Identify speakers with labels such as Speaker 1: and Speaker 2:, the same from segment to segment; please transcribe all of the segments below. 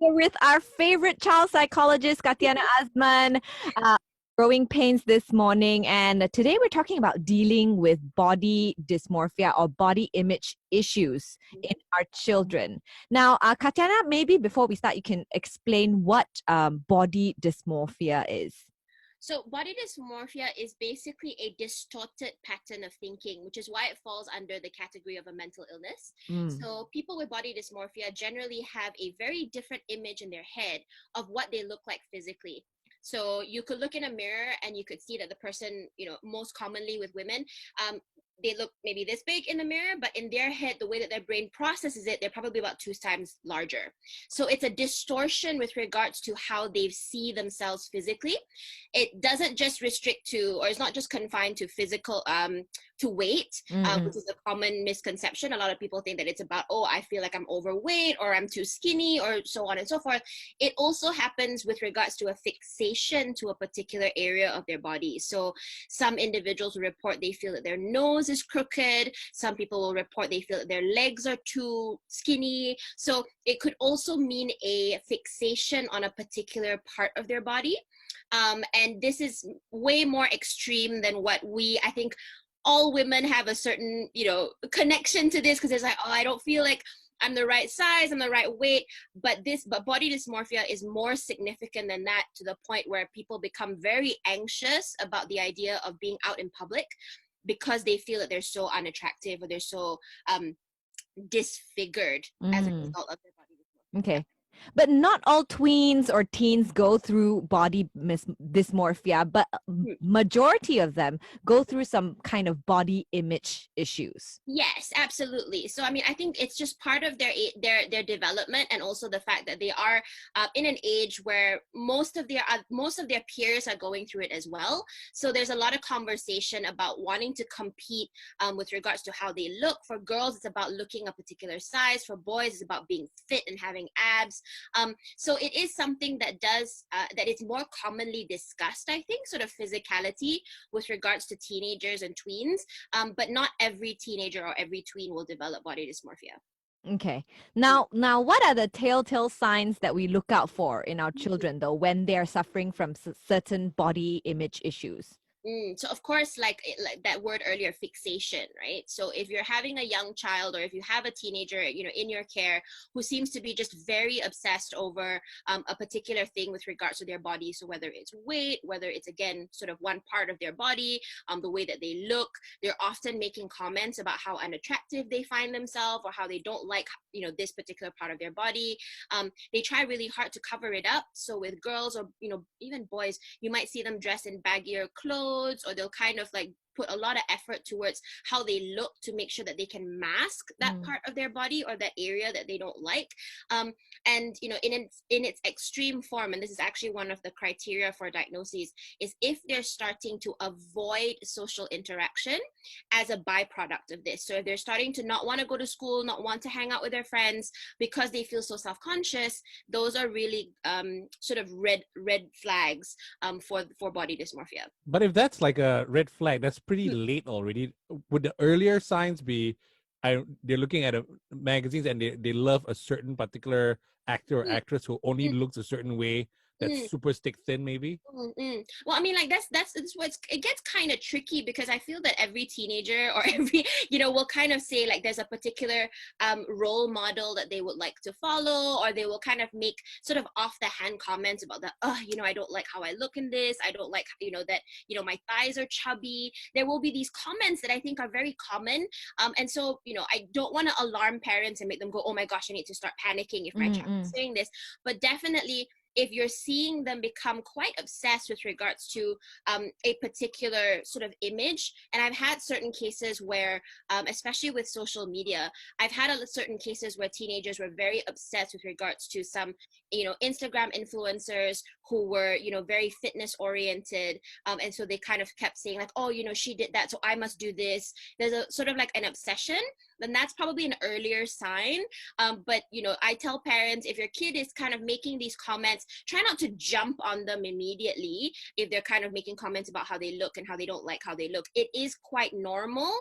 Speaker 1: We're with our favorite child psychologist, Katyana Azman, growing pains this morning. And today we're talking about dealing with body dysmorphia or body image issues in our children. Now, Katyana, maybe before we start, you can explain what body dysmorphia is.
Speaker 2: So body dysmorphia is basically a distorted pattern of thinking, which is why it falls under the category of a mental illness. So people with body dysmorphia generally have a very different image in their head of what they look like physically. So you could look in a mirror and you could see that the person, most commonly with women, they look maybe this big in the mirror, but in their head, the way that their brain processes it, they're probably about 2 times larger. So it's a distortion with regards to how they see themselves physically. It doesn't just restrict to, or it's not just confined to physical, to weight, which is a common misconception. A lot of people think that it's about, oh, I feel like I'm overweight or I'm too skinny or so on and so forth. It also happens with regards to a fixation to a particular area of their body. So some individuals report they feel that their nose is crooked. Some people will report they feel that their legs are too skinny. So it could also mean a fixation on a particular part of their body. And this is way more extreme than what I think all women have a certain, connection to this, because it's like, oh, I don't feel like I'm the right size, I'm the right weight. But body dysmorphia is more significant than that, to the point where people become very anxious about the idea of being out in public because they feel that they're so unattractive or they're so disfigured as a result of their body dysmorphia.
Speaker 1: Okay. But not all tweens or teens go through body dysmorphia, but majority of them go through some kind of body image issues.
Speaker 2: Yes, absolutely. So, I think it's just part of their development, and also the fact that they are in an age where most of their peers are going through it as well. So there's a lot of conversation about wanting to compete with regards to how they look. For girls, it's about looking a particular size. For boys, it's about being fit and having abs. So it is something that that is more commonly discussed, I think, sort of physicality with regards to teenagers and tweens, but not every teenager or every tween will develop body dysmorphia.
Speaker 1: Okay. Now, what are the telltale signs that we look out for in our children, though, when they're suffering from certain body image issues?
Speaker 2: So of course, like that word earlier, fixation, right? So if you're having a young child, or if you have a teenager, in your care, who seems to be just very obsessed over a particular thing with regards to their body, so whether it's weight, whether it's, again, sort of one part of their body, the way that they look, they're often making comments about how unattractive they find themselves, or how they don't like, this particular part of their body. They try really hard to cover it up. So with girls, or even boys, you might see them dress in baggier clothes, or they'll kind of like put a lot of effort towards how they look to make sure that they can mask that part of their body or that area that they don't like. And in its extreme form, and this is actually one of the criteria for diagnoses, is if they're starting to avoid social interaction as a byproduct of this. So if they're starting to not want to go to school, not want to hang out with their friends because they feel so self-conscious, those are really sort of red flags for body dysmorphia.
Speaker 3: But if that's like a red flag, that's pretty late already. Would the earlier signs be they're looking at magazines and they love a certain particular actor or actress who only looks a certain way, that's super stick thin, maybe?
Speaker 2: Well, that's what it gets kind of tricky, because I feel that every teenager or every will kind of say, like, there's a particular role model that they would like to follow, or they will kind of make sort of off the hand comments about that. I don't like how I look in this. I don't like that my thighs are chubby. There will be these comments that I think are very common, and so I don't want to alarm parents and make them go, oh my gosh, I need to start panicking if my child is saying this. But definitely, if you're seeing them become quite obsessed with regards to a particular sort of image, and I've had certain cases where, especially with social media, I've had certain cases where teenagers were very obsessed with regards to some, Instagram influencers who were, very fitness oriented. And so they kind of kept saying like, oh, she did that, so I must do this. There's a sort of like an obsession. then that's probably an earlier sign. But I tell parents, if your kid is kind of making these comments, try not to jump on them immediately. If they're kind of making comments about how they look and how they don't like how they look, it is quite normal,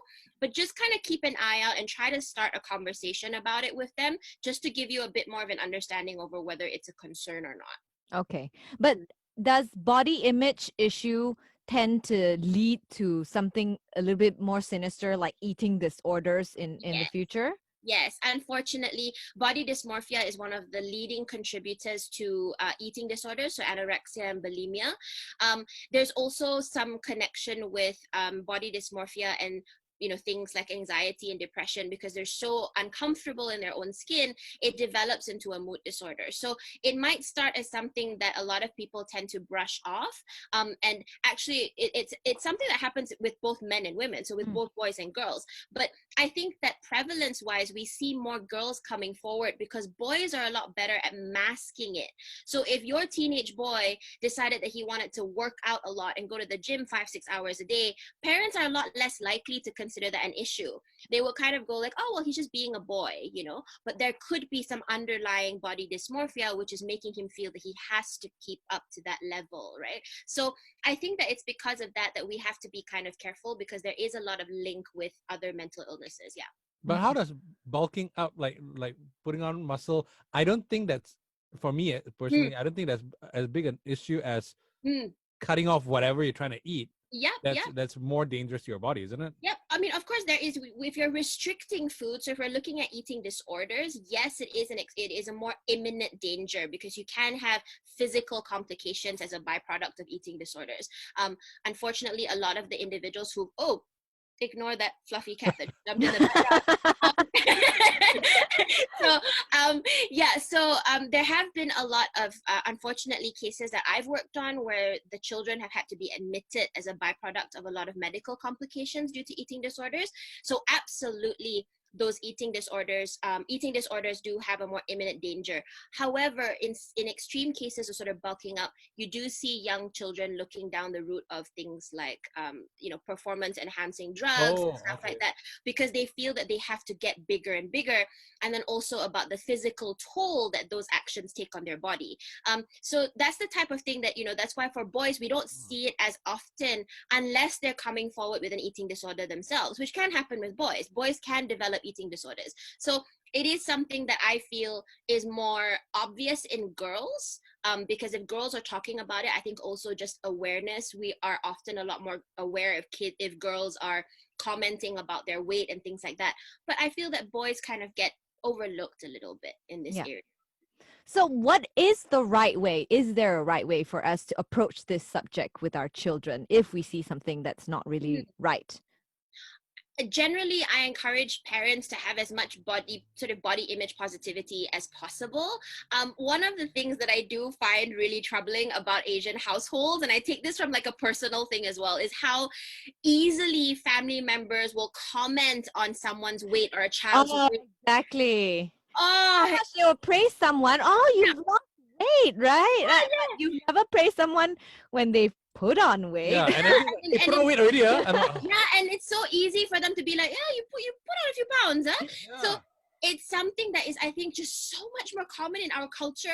Speaker 2: but just kind of keep an eye out and try to start a conversation about it with them, just to give you a bit more of an understanding over whether it's a concern or not.
Speaker 1: Okay. But does body image issue tend to lead to something a little bit more sinister, like eating disorders in the
Speaker 2: Yes.
Speaker 1: future?
Speaker 2: Yes, unfortunately, body dysmorphia is one of the leading contributors to eating disorders, so anorexia and bulimia. There's also some connection with body dysmorphia and things like anxiety and depression, because they're so uncomfortable in their own skin, it develops into a mood disorder. So it might start as something that a lot of people tend to brush off, and actually it's something that happens with both men and women, so with both boys and girls. But I think that prevalence wise, we see more girls coming forward because boys are a lot better at masking it. So if your teenage boy decided that he wanted to work out a lot and go to the gym 5-6 hours a day, parents are a lot less likely to consider that an issue. They will kind of go like, oh, well, he's just being a boy, but there could be some underlying body dysmorphia, which is making him feel that he has to keep up to that level, right? So I think that it's because of that we have to be kind of careful, because there is a lot of link with other mental illnesses. Yeah.
Speaker 3: But how does bulking up, like putting on muscle, I don't think that's, for me personally, I don't think that's as big an issue as cutting off whatever you're trying to eat. That's more dangerous to your body, isn't it?
Speaker 2: Yep. I mean, of course, there is. If you're restricting food, so if we're looking at eating disorders, yes, it is a more imminent danger, because you can have physical complications as a byproduct of eating disorders. Unfortunately, a lot of the individuals who ignore that fluffy cat that jumped in the background. So there have been a lot of unfortunately cases that I've worked on where the children have had to be admitted as a byproduct of a lot of medical complications due to eating disorders. So absolutely, those eating disorders do have a more imminent danger. However, in extreme cases of sort of bulking up, you do see young children looking down the route of things like performance enhancing drugs and stuff like that, because they feel that they have to get bigger and bigger, and then also about the physical toll that those actions take on their body. So that's the type of thing that that's why for boys we don't see it as often unless they're coming forward with an eating disorder themselves, which can happen with boys. Boys can develop eating disorders. So it is something that I feel is more obvious in girls, because if girls are talking about it, I think also just awareness, we are often a lot more aware if girls are commenting about their weight and things like that. But I feel that boys kind of get overlooked a little bit in this area.
Speaker 1: So what is the right way? Is there a right way for us to approach this subject with our children if we see something that's not really right?
Speaker 2: Generally, I encourage parents to have as much body image positivity as possible. One of the things that I do find really troubling about Asian households, and I take this from like a personal thing as well, is how easily family members will comment on someone's weight or a child's weight.
Speaker 1: Exactly.
Speaker 2: Oh,
Speaker 1: They will praise someone. Oh, you've lost weight, right? But you never praise someone when they put on weight.
Speaker 3: Yeah, and then you put on weight already,
Speaker 2: yeah, and it's so easy for them to be like, yeah, you put on a few pounds, huh? Yeah. So it's something that is, I think, just so much more common in our culture.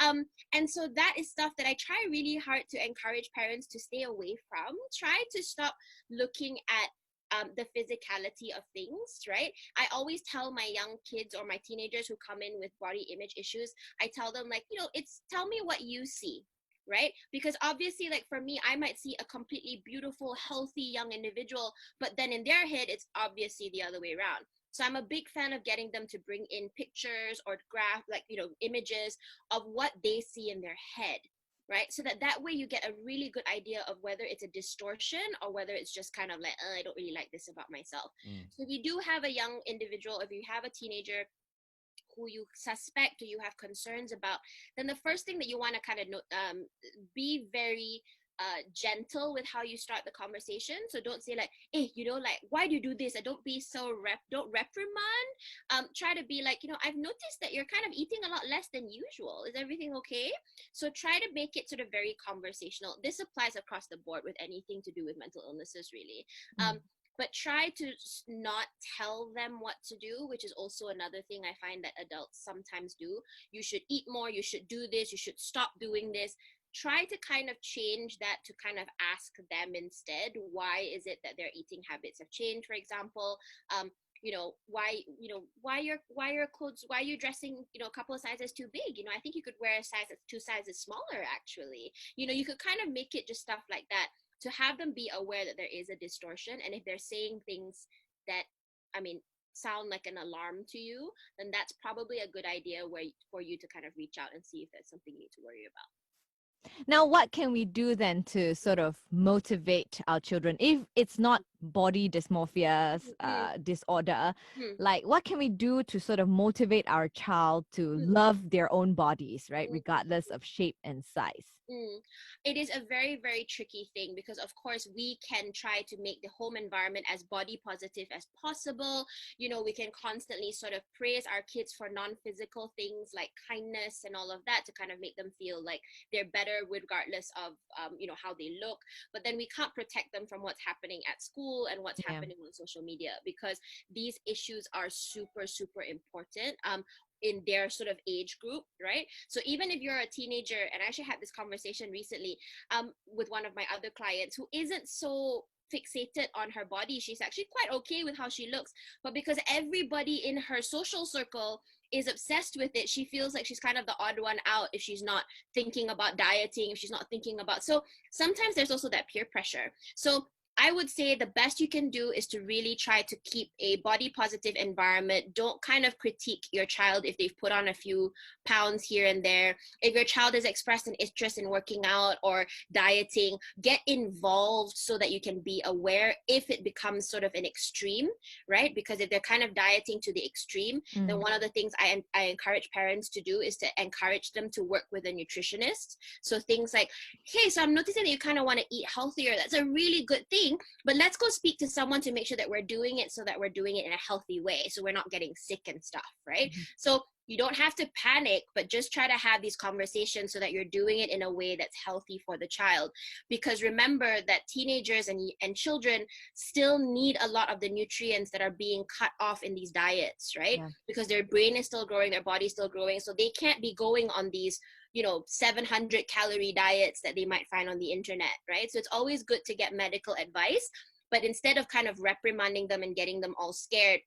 Speaker 2: And so that is stuff that I try really hard to encourage parents to stay away from. Try to stop looking at the physicality of things, right? I always tell my young kids or my teenagers who come in with body image issues, I tell them like, it's tell me what you see, right? Because obviously, like for me, I might see a completely beautiful, healthy young individual, but then in their head, it's obviously the other way around. So I'm a big fan of getting them to bring in pictures or images of what they see in their head, right? So that way you get a really good idea of whether it's a distortion or whether it's just kind of like, I don't really like this about myself. So if you do have a young individual, if you have a teenager who you suspect or you have concerns about, then the first thing that you want to kind of be very gentle with how you start the conversation. So don't say like, hey, like, why do you do this? And don't be so don't reprimand. Try to be like, I've noticed that you're kind of eating a lot less than usual. Is everything okay? So try to make it sort of very conversational. This applies across the board with anything to do with mental illnesses, really. but try to not tell them what to do, which is also another thing I find that adults sometimes do. You should eat more, you should do this, you should stop doing this. Try to kind of change that to kind of ask them instead, why is it that their eating habits have changed, for example. Why your clothes, why are you dressing, a couple of sizes too big? I think you could wear a size that's 2 sizes smaller, actually. You could kind of make it just stuff like that to have them be aware that there is a distortion. And if they're saying things that, sound like an alarm to you, then that's probably a good idea for you to kind of reach out and see if there's something you need to worry about.
Speaker 1: Now, what can we do then to sort of motivate our children if it's not body dysmorphia disorder? Like, what can we do to sort of motivate our child to love their own bodies, right, regardless of shape and size?
Speaker 2: It is a very, very tricky thing because, of course, we can try to make the home environment as body positive as possible. We can constantly sort of praise our kids for non-physical things like kindness and all of that to kind of make them feel like they're better regardless of, how they look. But then we can't protect them from what's happening at school and what's happening on social media, because these issues are super, super important. In their sort of age group, right? So even if you're a teenager, and I actually had this conversation recently with one of my other clients who isn't so fixated on her body. She's actually quite okay with how she looks, but because everybody in her social circle is obsessed with it, she feels like she's kind of the odd one out if she's not thinking about dieting, if she's not thinking about, so sometimes there's also that peer pressure. So I would say the best you can do is to really try to keep a body positive environment. Don't kind of critique your child if they've put on a few pounds here and there. If your child has expressed an interest in working out or dieting, get involved so that you can be aware if it becomes sort of an extreme, right? Because if they're kind of dieting to the extreme, then one of the things I encourage parents to do is to encourage them to work with a nutritionist. So things like, hey, so I'm noticing that you kind of want to eat healthier. That's a really good thing. But let's go speak to someone to make sure that we're doing it so that we're doing it in a healthy way, so we're not getting sick and stuff, right? So you don't have to panic, but just try to have these conversations so that you're doing it in a way that's healthy for the child. Because remember that teenagers and children still need a lot of the nutrients that are being cut off in these diets, right? Because their brain is still growing, their body's still growing, so they can't be going on these 700 calorie diets that they might find on the internet, right? So it's always good to get medical advice, but instead of kind of reprimanding them and getting them all scared,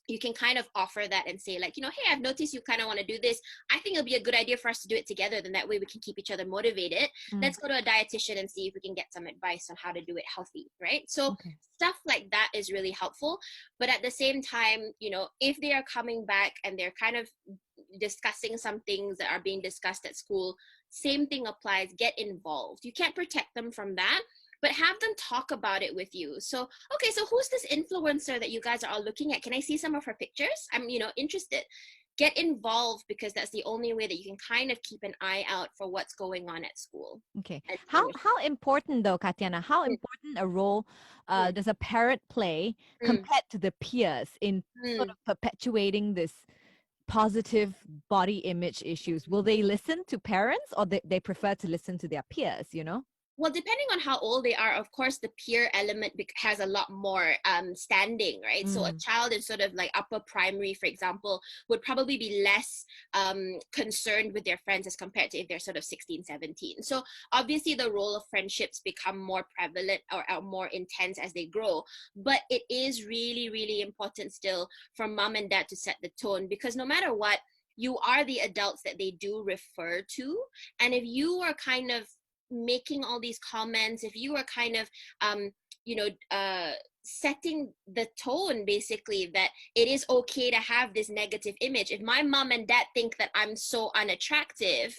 Speaker 2: you can kind of offer that and say like, hey, I've noticed you kind of want to do this. I think it'll be a good idea for us to do it together. Then that way we can keep each other motivated. Let's go to a dietitian and see if we can get some advice on how to do it healthy, right? So stuff like that is really helpful. But at the same time, if they are coming back and they're kind of discussing some things that are being discussed at school, same thing applies. Get involved. You can't protect them from that, but have them talk about it with you. So, okay, so who's this influencer that you guys are all looking at? Can I see some of her pictures? I'm, interested. Get involved, because that's the only way that you can kind of keep an eye out for what's going on at school.
Speaker 1: Okay. How important though, Katyana, how important a role does a parent play compared to the peers in sort of perpetuating this positive body image issues? Will they listen to parents, or they prefer to listen to their peers,
Speaker 2: Well, depending on how old they are, of course, the peer element has a lot more standing, right? So a child in sort of like upper primary, for example, would probably be less concerned with their friends as compared to if they're sort of 16, 17. So obviously the role of friendships become more prevalent or more intense as they grow. But it is really, really important still for mom and dad to set the tone, because no matter what, you are the adults that they do refer to. And if you are kind of making all these comments, if you are kind of setting the tone basically that it is okay to have this negative image, if my mom and dad think that I'm so unattractive,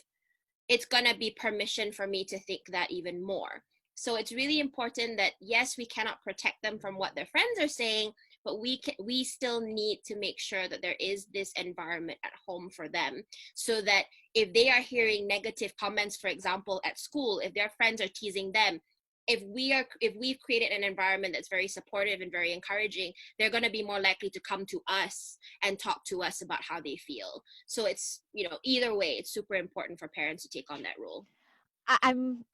Speaker 2: it's gonna be permission for me to think that even more. So it's really important that, yes, we cannot protect them from what their friends are saying, but we still need to make sure that there is this environment at home for them, so that if they are hearing negative comments, for example, at school, if their friends are teasing them, if we've created an environment that's very supportive and very encouraging, they're going to be more likely to come to us and talk to us about how they feel. So it's, either way, it's super important for parents to take on that role.
Speaker 1: I'm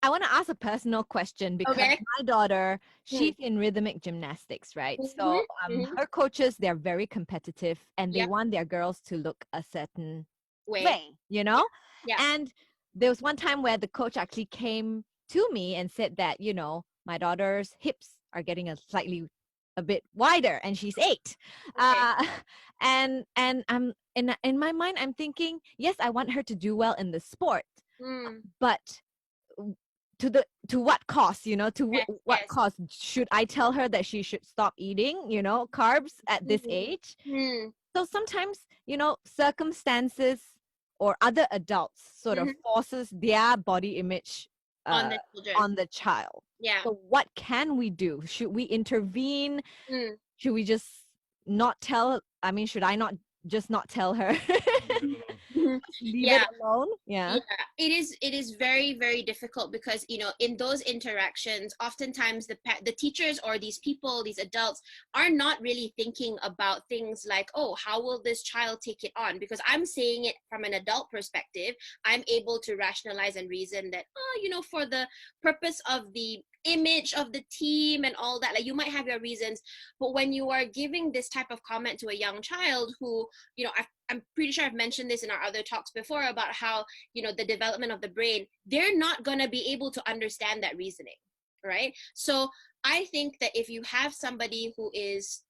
Speaker 1: I want to ask a personal question because
Speaker 2: Okay.
Speaker 1: my daughter, she's in rhythmic gymnastics, right?
Speaker 2: Mm-hmm.
Speaker 1: So
Speaker 2: Mm-hmm.
Speaker 1: her coaches, they're very competitive and they
Speaker 2: Yep.
Speaker 1: want their girls to look a certain
Speaker 2: Way.
Speaker 1: way, you know?
Speaker 2: Yeah.
Speaker 1: And there was one time where the coach actually came to me and said that, you know, my daughter's hips are getting a bit wider and she's 8.
Speaker 2: Okay.
Speaker 1: And I'm in my mind I'm thinking, yes, I want her to do well in the sport,
Speaker 2: Mm.
Speaker 1: but to what cost, you know,
Speaker 2: Yes.
Speaker 1: what
Speaker 2: Yes.
Speaker 1: cost? Should I tell her that she should stop eating, you know, carbs at this age?
Speaker 2: Mm.
Speaker 1: So sometimes, you know, circumstances or other adults sort of
Speaker 2: Mhm.
Speaker 1: forces their body image
Speaker 2: On
Speaker 1: uh,
Speaker 2: the children.
Speaker 1: on the child.
Speaker 2: Yeah.
Speaker 1: So what can we do? Should we intervene?
Speaker 2: Mm.
Speaker 1: Should we just not tell? I mean, should I not tell her?
Speaker 3: No.
Speaker 1: Leave it
Speaker 2: Yeah.
Speaker 1: alone? Yeah.
Speaker 2: Yeah, it is very, very difficult because, in those interactions, oftentimes the teachers or these people, these adults, are not really thinking about things like, oh, how will this child take it on? Because I'm saying it from an adult perspective. I'm able to rationalize and reason that, for the purpose of the image of the team and all that, like, you might have your reasons. But when you are giving this type of comment to a young child who, I'm pretty sure I've mentioned this in our other talks before about how, the development of the brain, they're not going to be able to understand that reasoning, right? So I think that if you have somebody who is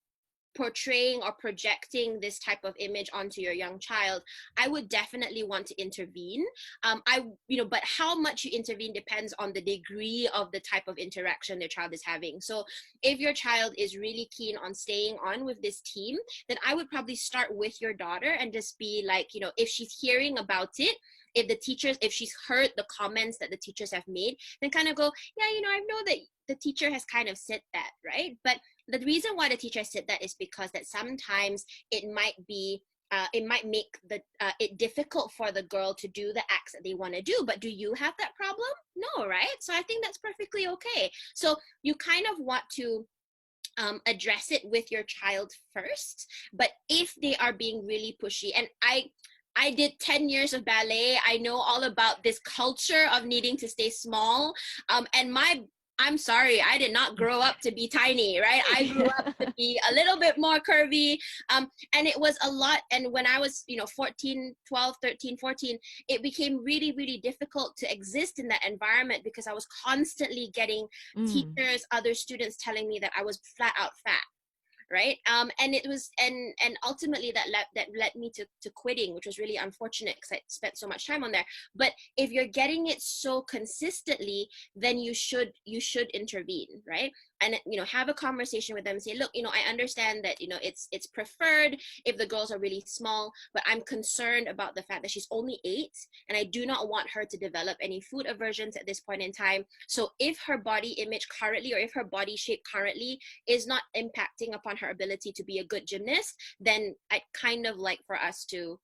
Speaker 2: portraying or projecting this type of image onto your young child, I would definitely want to intervene. But how much you intervene depends on the degree of the type of interaction their child is having. So if your child is really keen on staying on with this team, then I would probably start with your daughter and just be like, if she's hearing about it, if she's heard the comments that the teachers have made, then kind of go, yeah, I know that the teacher has kind of said that, right? But the reason why the teacher said that is because that sometimes it might make it difficult for the girl to do the acts that they want to do. But do you have that problem? No, right? So I think that's perfectly okay. So you kind of want to address it with your child first. But if they are being really pushy, and I did 10 years of ballet. I know all about this culture of needing to stay small. I'm sorry, I did not grow up to be tiny, right? I grew up to be a little bit more curvy. And it was a lot. And when I was, 14, 12, 13, 14, it became really, really difficult to exist in that environment because I was constantly getting teachers, other students telling me that I was flat out fat. Right. And it was, and ultimately that led me to quitting, which was really unfortunate because I spent so much time on there. But if you're getting it so consistently, then you should intervene, right? And have a conversation with them and say, look, I understand that it's preferred if the girls are really small, but I'm concerned about the fact that she's only 8 and I do not want her to develop any food aversions at this point in time. So if her body image currently, or if her body shape currently is not impacting upon her ability to be a good gymnast, then I'd kind of like for us to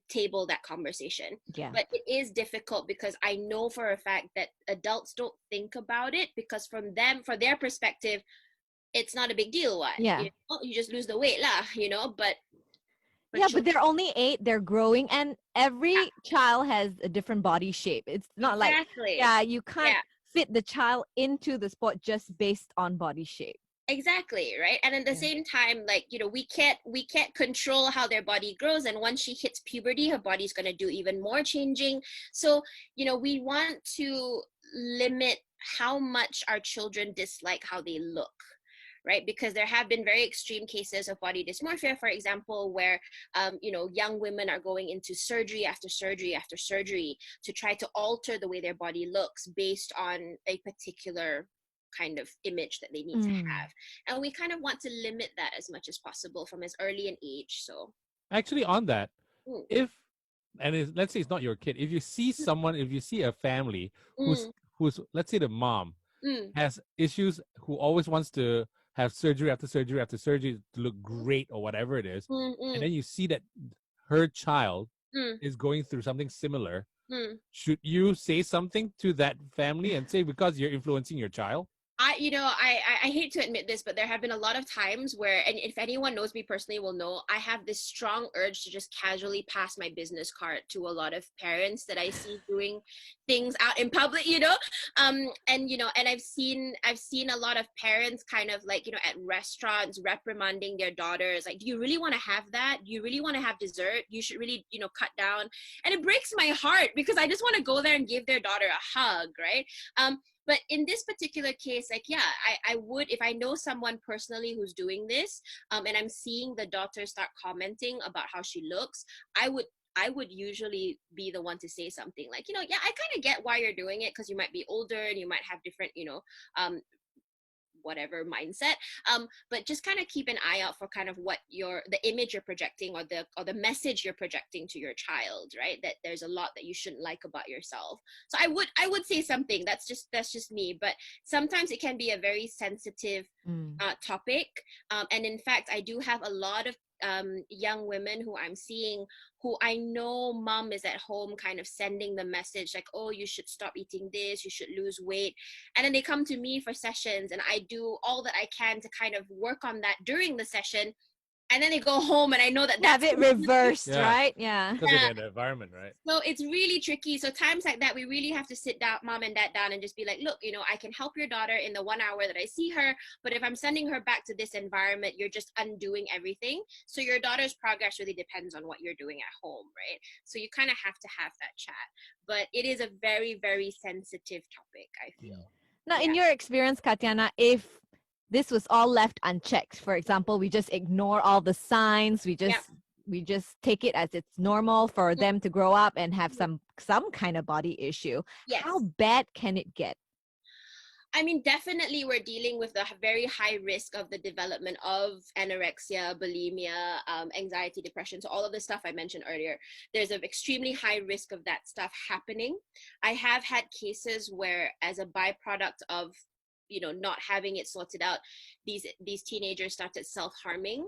Speaker 2: table that conversation.
Speaker 1: Yeah.
Speaker 2: But it is difficult because I know for a fact that adults don't think about it, because for their perspective, it's not a big deal. What?
Speaker 1: Yeah.
Speaker 2: You just lose the weight lah, but
Speaker 1: yeah, but they're only 8, they're growing, and every child has a different body shape. It's not
Speaker 2: exactly.
Speaker 1: You can't fit the child into the sport just based on body shape.
Speaker 2: Exactly, right? And at the same time, like, we can't control how their body grows, and once she hits puberty, her body's going to do even more changing. So we want to limit how much our children dislike how they look, right? Because there have been very extreme cases of body dysmorphia, for example, where young women are going into surgery after surgery after surgery to try to alter the way their body looks based on a particular kind of image that they need to have. And we kind of want to limit that as much as possible from as early an age. So
Speaker 3: actually, on that, let's say it's not your kid, if you see a family who's let's say the mom has issues, who always wants to have surgery after surgery after surgery to look great or whatever it is, and then you see that her child is going through something similar, should you say something to that family and say, because you're influencing your child?
Speaker 2: I hate to admit this, but there have been a lot of times where, and if anyone knows me personally will know, I have this strong urge to just casually pass my business card to a lot of parents that I see doing things out in public, and I've seen a lot of parents kind of like, at restaurants reprimanding their daughters, like, do you really want to have that? Do you really want to have dessert? You should really, cut down. And it breaks my heart because I just want to go there and give their daughter a hug, right? But in this particular case, like, yeah, I would, if I know someone personally who's doing this, and I'm seeing the daughter start commenting about how she looks, I would usually be the one to say something like, yeah, I kind of get why you're doing it because you might be older and you might have different, um, whatever mindset, but just kind of keep an eye out for kind of what the image you're projecting, or the message you're projecting to your child, right? That there's a lot that you shouldn't like about yourself. So I would say something. That's just me, but sometimes it can be a very sensitive topic, and in fact I do have a lot of young women who I'm seeing, who I know mom is at home kind of sending the message like, oh, you should stop eating this, you should lose weight. And then they come to me for sessions and I do all that I can to kind of work on that during the session. And then they go home and I know that
Speaker 1: Have
Speaker 2: that's
Speaker 1: it reversed,
Speaker 3: Yeah.
Speaker 1: right? Yeah.
Speaker 3: Because in that environment, right?
Speaker 2: so it's really tricky. So times like that, we really have to sit down, mom and dad down, and just be like, look, I can help your daughter in the 1 hour that I see her, but if I'm sending her back to this environment, you're just undoing everything. So your daughter's progress really depends on what you're doing at home, right? So you kind of have to have that chat. But it is a very, very sensitive topic, I feel.
Speaker 1: Now, in your experience, Katyana, if this was all left unchecked, for example, we just ignore all the signs, we just take it as it's normal for them to grow up and have some kind of body issue.
Speaker 2: Yes.
Speaker 1: How bad can it get?
Speaker 2: I mean, definitely we're dealing with the very high risk of the development of anorexia, bulimia, anxiety, depression. So all of the stuff I mentioned earlier, there's an extremely high risk of that stuff happening. I have had cases where, as a byproduct of, not having it sorted out, these teenagers started self-harming.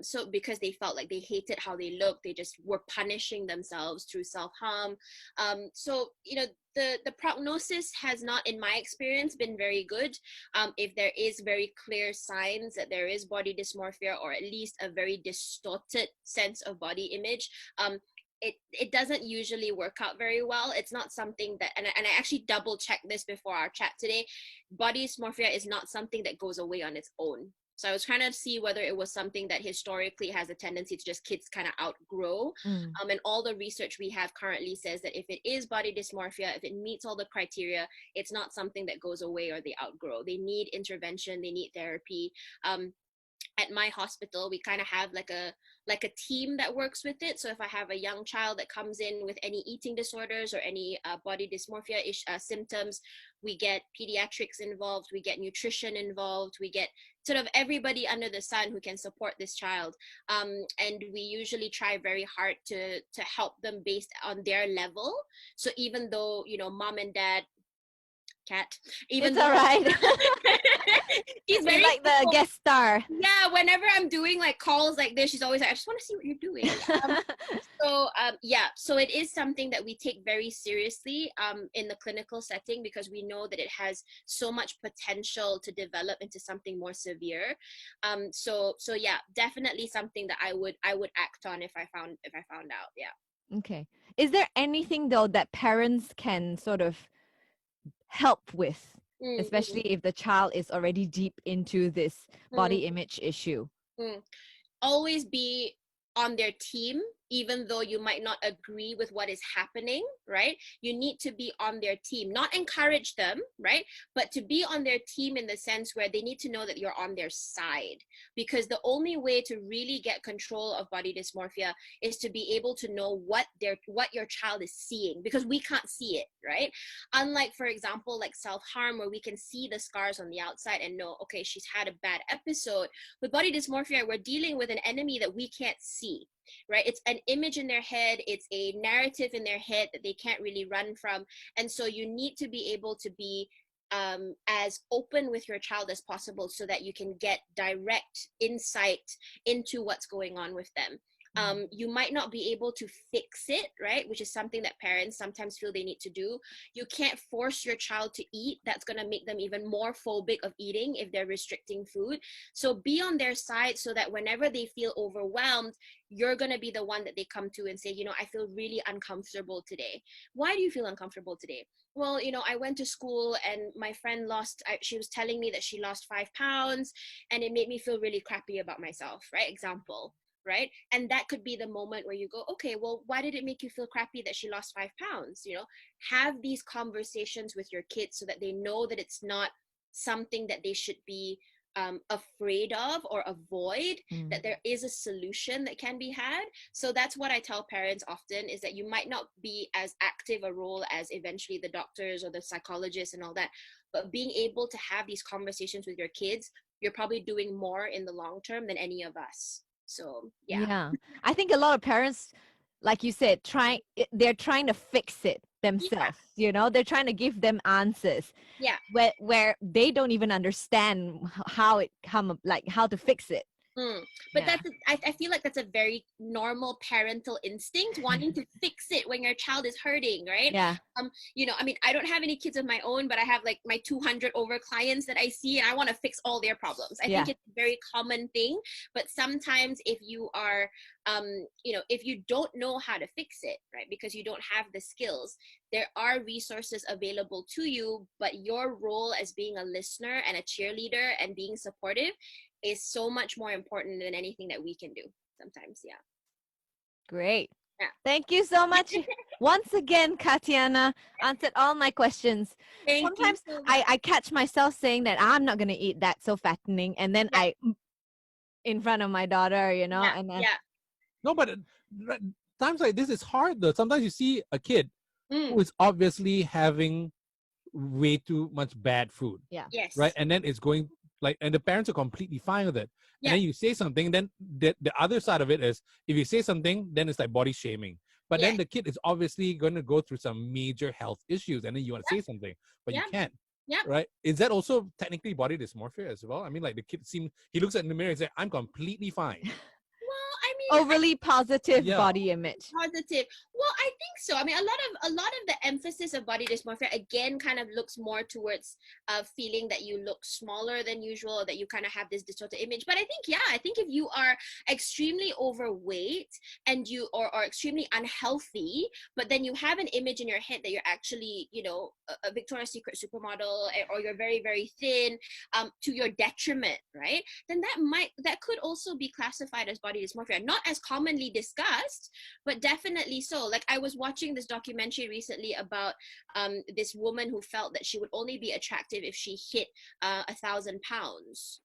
Speaker 2: So because they felt like they hated how they looked, they just were punishing themselves through self-harm. So, the prognosis has not, in my experience, been very good. If there is very clear signs that there is body dysmorphia, or at least a very distorted sense of body image, it doesn't usually work out very well. It's not something that, and I actually double checked this before our chat today, body dysmorphia is not something that goes away on its own. So I was trying to see whether it was something that historically has a tendency to just kids kind of outgrow. And all the research we have currently says that if it is body dysmorphia, if it meets all the criteria, it's not something that goes away or they outgrow. They need intervention, they need therapy. At my hospital, we kind of have like a team that works with it. So if I have a young child that comes in with any eating disorders or any body dysmorphia symptoms, we get pediatrics involved, we get nutrition involved, we get sort of everybody under the sun who can support this child. And we usually try very hard to help them based on their level. So even though, mom and dad, Cat, even
Speaker 1: It's all right.
Speaker 2: He's very
Speaker 1: like the guest star.
Speaker 2: Yeah, whenever I'm doing like calls like this, she's always like, I just want to see what you're doing. So it is something that we take very seriously in the clinical setting, because we know that it has so much potential to develop into something more severe. So yeah, definitely something that I would act on if I found out. Yeah.
Speaker 1: Okay. Is there anything though that parents can sort of help with, especially if the child is already deep into this body image issue?
Speaker 2: Always be on their team, even though you might not agree with what is happening, right? You need to be on their team, not encourage them, right? But to be on their team in the sense where they need to know that you're on their side. Because the only way to really get control of body dysmorphia is to be able to know what your child is seeing, because we can't see it, right? Unlike, for example, like self-harm, where we can see the scars on the outside and know, okay, she's had a bad episode. With body dysmorphia, we're dealing with an enemy that we can't see, right? It's an image in their head, it's a narrative in their head that they can't really run from. And so you need to be able to be as open with your child as possible, so that you can get direct insight into what's going on with them. You might not be able to fix it, right? Which is something that parents sometimes feel they need to do. You can't force your child to eat. That's going to make them even more phobic of eating if they're restricting food. So be on their side so that whenever they feel overwhelmed, you're going to be the one that they come to and say, I feel really uncomfortable today. Why do you feel uncomfortable today? Well, I went to school and my friend she was telling me that she lost 5 pounds and it made me feel really crappy about myself, right? Example, right? And that could be the moment where you go, okay, well, why did it make you feel crappy that she lost 5 pounds? Have these conversations with your kids so that they know that it's not something that they should be afraid of or avoid, that there is a solution that can be had. So that's what I tell parents often, is that you might not be as active a role as eventually the doctors or the psychologists and all that, but being able to have these conversations with your kids, you're probably doing more in the long term than any of us. So
Speaker 1: yeah, I think a lot of parents, like you said, they're trying to fix it themselves. They're trying to give them answers.
Speaker 2: Yeah.
Speaker 1: Where they don't even understand how to fix it.
Speaker 2: But I feel like that's a very normal parental instinct, wanting to fix it when your child is hurting, right?
Speaker 1: Yeah.
Speaker 2: I mean, I don't have any kids of my own, but I have like my 200 over clients that I see, and I want to fix all their problems. I think it's a very common thing, but sometimes if you are, if you don't know how to fix it, right, because you don't have the skills, there are resources available to you, but your role as being a listener and a cheerleader and being supportive is so much more important than anything that we can do sometimes. Yeah.
Speaker 1: Great.
Speaker 2: Yeah.
Speaker 1: Thank you so much. Once again, Katyana answered all my questions. Sometimes
Speaker 2: you so much.
Speaker 1: I catch myself saying that I'm not going to eat that, so fattening. And then in front of my daughter, and
Speaker 3: No, but times like this is hard though. Sometimes you see a kid who is obviously having way too much bad food.
Speaker 1: Yeah.
Speaker 2: Yes.
Speaker 3: Right. And then it's going and the parents are completely fine with it. And then you say something, then the other side of it is, if you say something, then it's like body shaming. But then the kid is obviously going to go through some major health issues, and then you want to say something, but you can't.
Speaker 2: Yeah.
Speaker 3: Right? Is that also technically body dysmorphia as well? I mean, like the kid he looks in the mirror and says, "I'm completely fine."
Speaker 2: Well, I mean,
Speaker 1: overly positive body image.
Speaker 2: Positive. Well, I think so. I mean, a lot of the emphasis of body dysmorphia again kind of looks more towards feeling that you look smaller than usual, or that you kind of have this distorted image. But I think if you are extremely overweight and you are extremely unhealthy, but then you have an image in your head that you're actually, a Victoria's Secret supermodel, or you're very, very thin, to your detriment, right? Then that could also be classified as body dysmorphia. Not as commonly discussed, but definitely so. Like, I was watching this documentary recently about this woman who felt that she would only be attractive if she hit 1,000 pounds.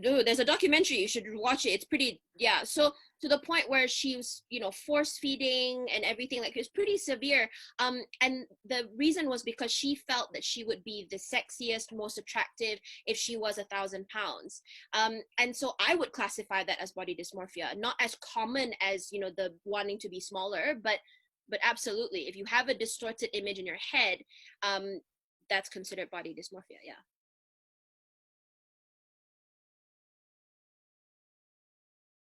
Speaker 2: Dude, there's a documentary, you should watch it. It's pretty, so to the point where she was, force feeding and everything, like, it was pretty severe. And the reason was because she felt that she would be the sexiest, most attractive if she was 1,000 pounds. And so I would classify that as body dysmorphia, not as common as, the wanting to be smaller, but absolutely, if you have a distorted image in your head, that's considered body dysmorphia. Yeah.